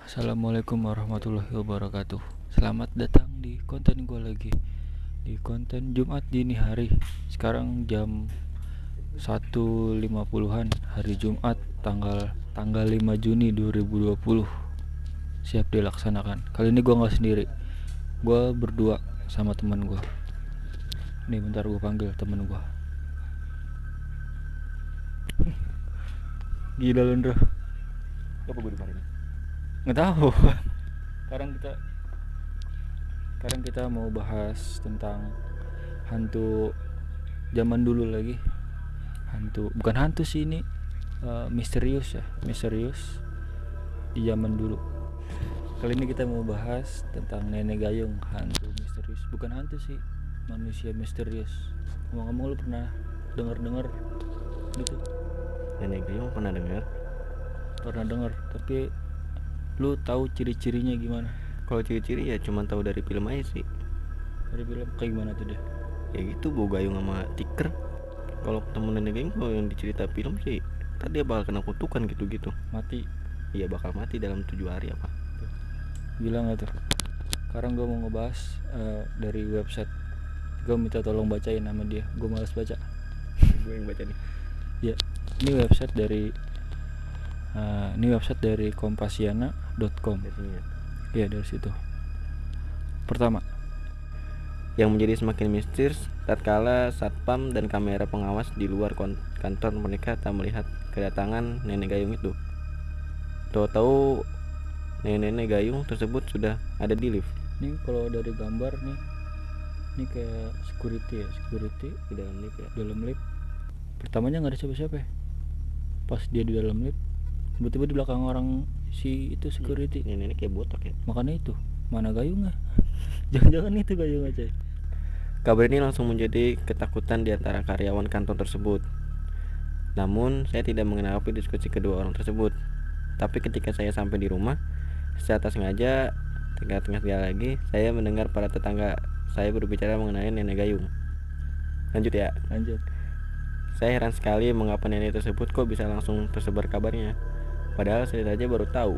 Assalamualaikum warahmatullahi wabarakatuh. Selamat datang di konten gue lagi. Di konten Jumat dini hari. Sekarang jam 1.50-an hari Jumat tanggal 5 Juni 2020. Siap dilaksanakan. Kali ini gue gak sendiri. Gue berdua sama teman gue. Nih bentar gue panggil teman gue. Gila lu, Ndro. Apa gue dimarahin? Nggak tahu. Sekarang kita mau bahas tentang hantu zaman dulu lagi. Bukan hantu sih ini, misterius di zaman dulu. Kali ini kita mau bahas tentang nenek gayung, hantu misterius. Bukan hantu sih, manusia misterius. Ngomong-ngomong, lu pernah dengar gitu? Nenek gayung pernah dengar? Pernah dengar, tapi lu tahu ciri-cirinya gimana? Kalau ciri-ciri ya cuma tahu dari film aja sih. Dari film kayak gimana tuh dia? Ya gitu, bawa gayung sama tiker. Kalau ketemu nenek gayung, kalau yang dicerita film sih tadi dia bakal kena kutukan gitu-gitu. Mati. Iya, bakal mati dalam 7 hari apa. Gila nggak tuh? Sekarang gue mau ngebahas dari website. Gue minta tolong bacain nama dia. Gue malas baca. Gue yang baca nih. Ya, ini website dari kompasiana.com. Ya, dari situ. Pertama, yang menjadi semakin mistis tatkala satpam dan kamera pengawas di luar kantor mereka tak melihat kedatangan nenek gayung itu. Tahu-tahu nenek gayung tersebut sudah ada di lift. Ini kalau dari gambar nih, ini kayak security Di dalam lift ya. dalam lift. Pertamanya nggak ada siapa-siapa. Pas dia di dalam lift, tiba-tiba di belakang orang si itu security. Nenek kayak botak ya. Makanya itu, mana gayungnya? Jangan-jangan itu gayungnya, coy. Kabar ini langsung menjadi ketakutan di antara karyawan kantor tersebut. Namun, saya tidak menanggapi diskusi kedua orang tersebut. Tapi ketika saya sampai di rumah, secara sengaja, tengah-tengah sekali lagi, saya mendengar para tetangga saya berbicara mengenai nenek gayung. Lanjut ya. Lanjut. Saya heran sekali mengapa nenek tersebut kok bisa langsung tersebar kabarnya. Padahal saya saja baru tahu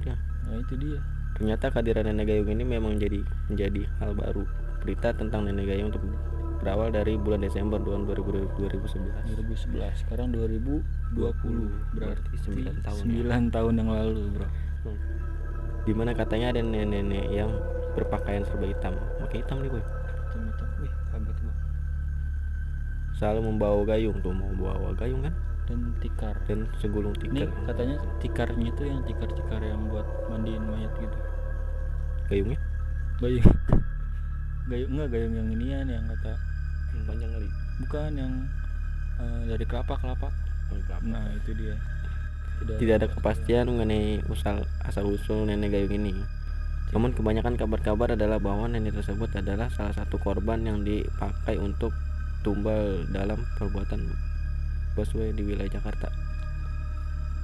dia. Nah, itu dia. Ternyata kehadiran nenek gayung ini memang menjadi hal baru. Berita tentang nenek gayung berawal dari bulan Desember 2011. Sekarang 2020, berarti 9 tahun. 9 tahun yang lalu, bro. Dimana katanya ada nenek-nenek yang berpakaian serba hitam. Pakai hitam nih boy. Hitam. Wih, kaget gua. Selalu membawa gayung kan? Dan tikar. Dan segulung tikar. Ini katanya tikarnya itu yang tikar yang buat mandiin mayat gitu. Gayungnya? Gayung yang inian yang kata Yang panjang kali. bukan yang dari kelapa. Nah, itu dia. Tidak ada kepastian mengenai asal-usul nenek gayung ini. Namun kebanyakan kabar-kabar adalah bahwa nenek tersebut adalah salah satu korban yang dipakai untuk tumbal dalam perbuatan busway di wilayah Jakarta.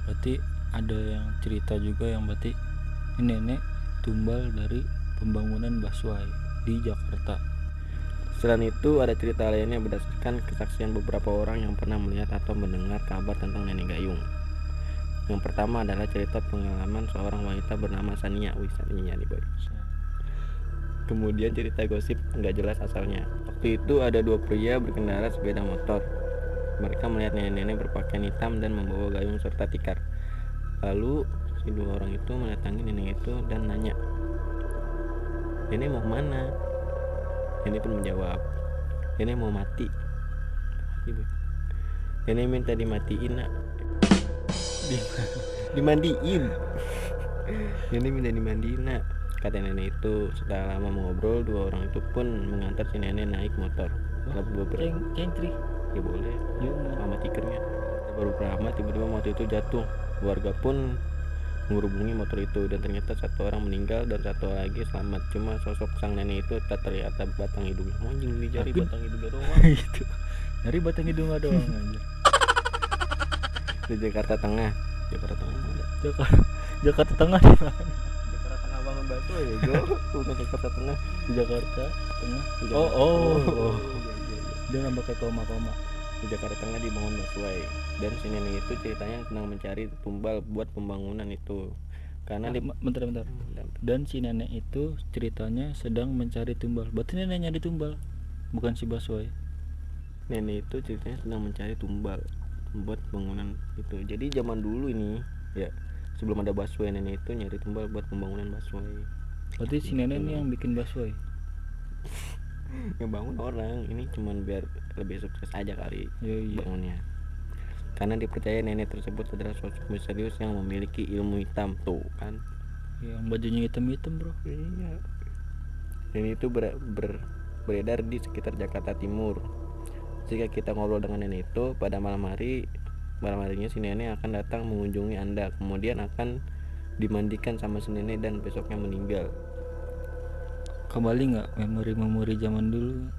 Berarti ada yang cerita juga yang berarti ini nenek tumbal dari pembangunan busway di Jakarta. Selain itu ada cerita lainnya berdasarkan kesaksian beberapa orang yang pernah melihat atau mendengar kabar tentang nenek gayung. Yang pertama adalah cerita pengalaman seorang wanita bernama Sania. Sania nih boy. Kemudian cerita gosip nggak jelas asalnya. Waktu itu ada dua pria berkendara sepeda motor. Mereka melihat nenek-nenek berpakaian hitam dan membawa gayung serta tikar. Lalu si dua orang itu mendatangi nenek itu dan nanya, "Nenek mau kemana?" Nenek pun menjawab, "Nenek mau mati." Nenek minta dimatiin nak. Dimandiin. Nenek minta dimandiin nak, kata nenek itu. Setelah lama mengobrol, dua orang itu pun mengantar si nenek naik motor. Cengtri. Ya boleh, sama tikernya. Baru lama tiba-tiba motor itu jatuh. Warga pun menghubungi motor itu dan ternyata satu orang meninggal dan satu lagi selamat. Cuma sosok sang nenek itu tak terlihat batang hidungnya. Anjing dicari batang hidungnya doang. Itu. Dari batang hidungnya doang anjir. Di Jakarta Tengah mana? Jakarta Tengah di mana? Jakarta Tengah bangun batu ya go. Bukan Jakarta Tengah. Di Jakarta Tengah. Di Oh. Iya. Dia nambah kayak koma. Di Jakarta Tengah dibangun busway dan si nenek itu ceritanya sedang mencari tumbal buat pembangunan itu. karena bentar. Dan si nenek itu ceritanya sedang mencari tumbal. Berarti neneknya di tumbal, bukan si Baswe. nenek itu ceritanya sedang mencari tumbal buat bangunan itu. Jadi zaman dulu ini ya, sebelum ada busway, nenek itu nyari tumbal buat pembangunan busway. Berarti si nenek ini yang bikin Baswe. Yang bangun orang, ini cuman biar lebih sukses aja kali Iya. bangunnya. Karena dipercaya nenek tersebut adalah sosok misterius yang memiliki ilmu hitam tuh kan. Yang bajunya hitam-hitam, bro. Iya. Dan itu beredar di sekitar Jakarta Timur. Jika kita ngobrol dengan nenek itu pada malam harinya si nenek akan datang mengunjungi Anda, kemudian akan dimandikan sama si nenek dan besoknya meninggal. Kembali nggak memori-memori zaman dulu?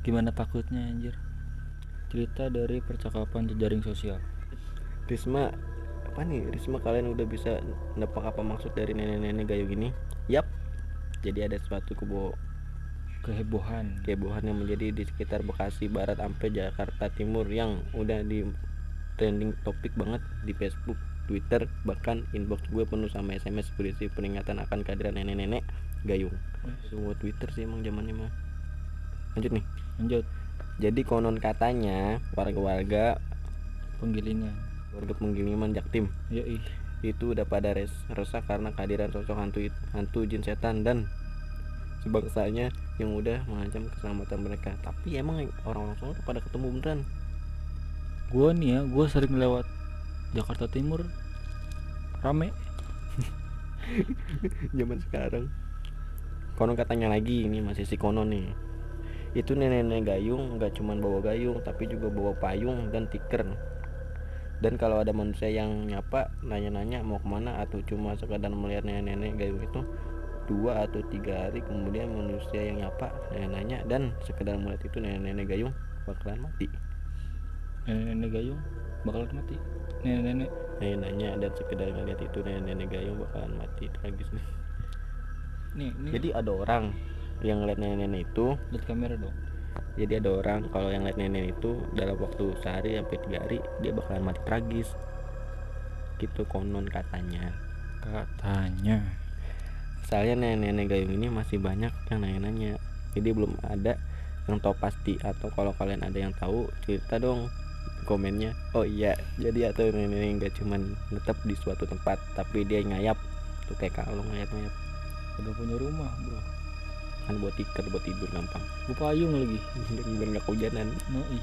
Gimana takutnya anjir? Cerita dari percakapan jejaring sosial. Risma, apa nih? Risma, kalian udah bisa nebak apa maksud dari nenek-nenek gayung ini? Yap. Jadi ada suatu Kehebohan. yang menjadi di sekitar Bekasi Barat sampai Jakarta Timur yang udah di trending topik banget di Facebook, Twitter, bahkan inbox gue penuh sama SMS berisi peringatan akan kehadiran nenek-nenek gayung. Semua Twitter sih emang zamannya mah. Lanjut. Jadi konon katanya warga penggiliman Jaktim Yoi. itu udah pada resah karena kehadiran sosok hantu jin setan dan sebangsanya yang udah mengancam keselamatan mereka. Tapi emang orang-orang sana pada ketemu beneran. Gue sering lewat Jakarta Timur, rame. Zaman sekarang konon katanya lagi, ini masih si konon nih, itu nenek-nenek gayung nggak cuma bawa gayung tapi juga bawa payung dan tikar. Dan kalau ada manusia yang nyapa nanya-nanya mau kemana atau cuma sekadar melihat nenek-nenek gayung itu, 2 atau 3 hari kemudian manusia yang nyapa nanya dan sekedar melihat itu nenek-nenek gayung bakalan mati. Nenek gayung bakalan mati. Nenek Nanya dan sekedar ngeliat itu nenek-nenek gayung bakalan mati. Tragis nih. Jadi ada orang yang ngeliat nenek-nenek itu, lihat kamera dong. jadi ada orang kalau yang ngeliat nenek itu dalam waktu sehari sampai 3 hari dia bakalan mati tragis. Gitu konon katanya. Soalnya nenek-nenek gayung ini masih banyak yang nanya-nanya. Jadi belum ada yang tahu pasti, atau kalau kalian ada yang tahu cerita dong komennya. Oh iya, jadi atau nenek nggak cuman netep di suatu tempat tapi dia ngayap tuh kayak kalau ngayap Udah punya rumah, bro. kan buat tikar, buat tidur gampang. Gue payung lagi. Biar nggak kehujanan. Noi.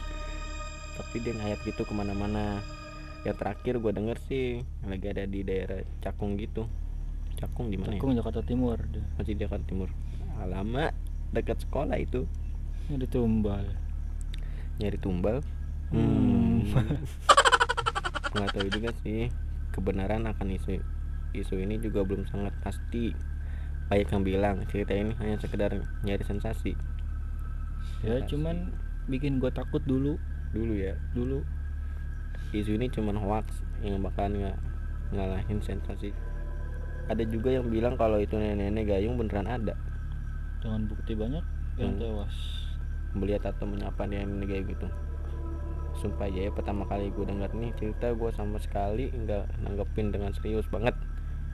Tapi dia ngayap gitu kemana-mana. Yang terakhir gue denger sih lagi ada di daerah Cakung gitu. Cakung di mana? Cakung, Jakarta Timur. Masih di Jakarta Timur. Alamak, dekat sekolah itu. Nyari tumbal. Nggak tahu juga sih kebenaran akan isu ini juga belum sangat pasti. Banyak yang bilang cerita ini hanya sekedar nyari sensasi. Ya cuman bikin gue takut dulu ya. Isu ini cuman hoax yang bakalan ngalahin sensasi. Ada juga yang bilang kalau itu nenek-nenek gayung beneran ada, dengan bukti banyak yang tewas melihat atau menyapa nenek gayung gitu. Sumpah aja ya, pertama kali gue denger nih cerita gue sama sekali nggak nanggepin dengan serius banget.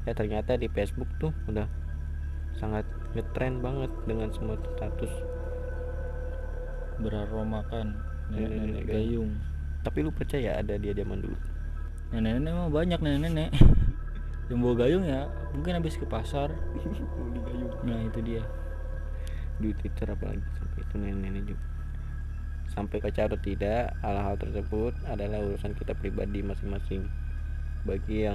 Ya ternyata di Facebook tuh udah sangat ngetrend banget dengan semua status beraromakan nenek-nenek gayung. Tapi lu percaya ada dia zaman dulu? Nenek-nenek mah banyak nenek-nenek yang bawa gayung ya, mungkin habis ke pasar beli gayung. Nah itu dia. Di Twitter apalagi sampai itu nenek-nenek juga. Sampai ke atau tidak, hal-hal tersebut adalah urusan kita pribadi masing-masing. Bagi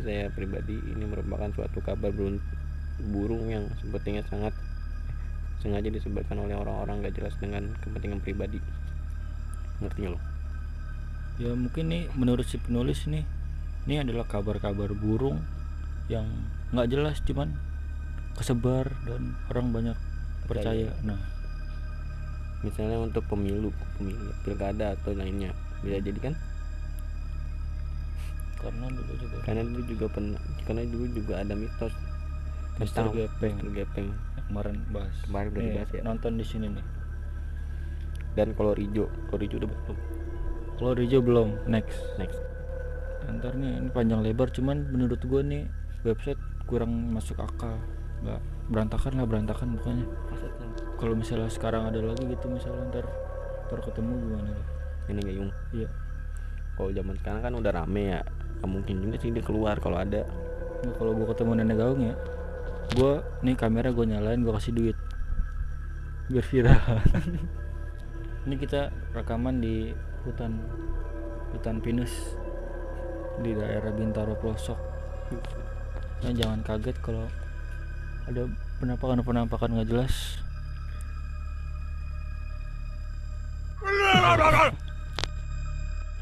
saya pribadi ini merupakan suatu kabar burung yang sepertinya sangat sengaja disebarkan oleh orang-orang gak jelas dengan kepentingan pribadi. Ngerti gak lo? Ya mungkin nih menurut si penulis nih, ini adalah kabar-kabar burung yang nggak jelas cuman kesebar dan orang banyak percaya. Nah misalnya untuk pemilu pilkada atau lainnya bisa jadi kan, karena dulu juga ada mitos Mister Gepeng kemarin udah dibahas ya. Nonton di sini nih. Dan kolor hijau udah betul. Kolor hijau belum, next. Ntar nih ini panjang lebar, cuman menurut gue nih website kurang masuk akal, nggak berantakan pokoknya. Kalau misalnya sekarang ada lagi gitu, misalnya ntar ketemu gimana tuh? Nenek Gayung. Iya. Kalau zaman sekarang kan udah rame ya, nggak mungkin juga sih dia keluar kalau ada. Nah, kalau gue ketemu nenek gaung ya, gue nih kamera gue nyalain, gue kasih duit biar viral. Ini kita rekaman di hutan pinus di daerah Bintaro pelosok. Nah, jangan kaget kalau ada penampakan nggak jelas.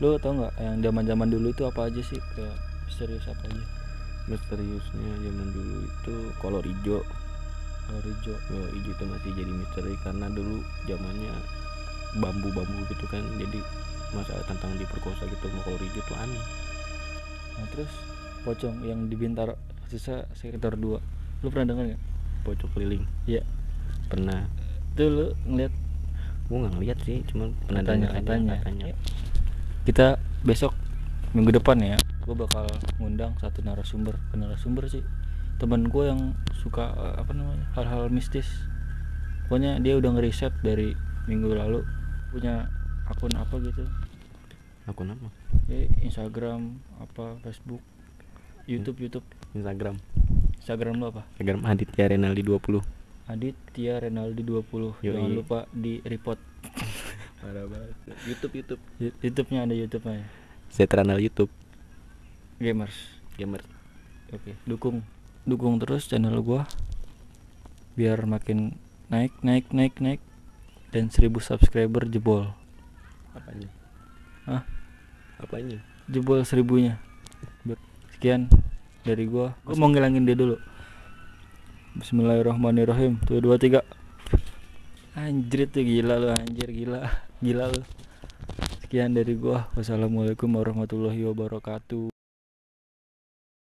Lo tau nggak yang zaman dulu itu apa aja sih, kayak misterius apa aja? Misteriusnya zaman dulu itu kolor hijau. Kolor hijau. Kolor hijau itu masih jadi misteri karena dulu zamannya bambu gitu kan, jadi masalah tentang diperkosa gitu sama kolor hijau tuh aneh. Nah terus pocong yang di Bintaro sisa sekitar 2, lu pernah dengar nggak? Pocong keliling. Iya. Pernah. Itu lu ngeliat? Gue nggak ngeliat sih, cuman pernah katanya. Kita besok minggu depan ya, gue bakal ngundang satu narasumber sih, temen gue yang suka hal-hal mistis. Pokoknya dia udah ngeriset dari minggu lalu, punya akun apa gitu. Akun apa? Instagram, Facebook, YouTube. Instagram lu apa? Instagram Aditya Renaldi 20. Aditya Renaldi 20. Jangan lupa di report. Parah banget. YouTube-nya ada YouTube-nya. Zetranal YouTube. Gamers. Oke. Dukung terus channel gua biar makin naik dan 1000 subscriber jebol. Apanya? Hah? Apanya? Jebol 1000-nya. Sekian dari gua mau ngilangin dia dulu. Bismillahirrahmanirrahim. 1 2 3. Anjir tuh gila lu, gila lu. Sekian dari gua. Wassalamualaikum warahmatullahi wabarakatuh.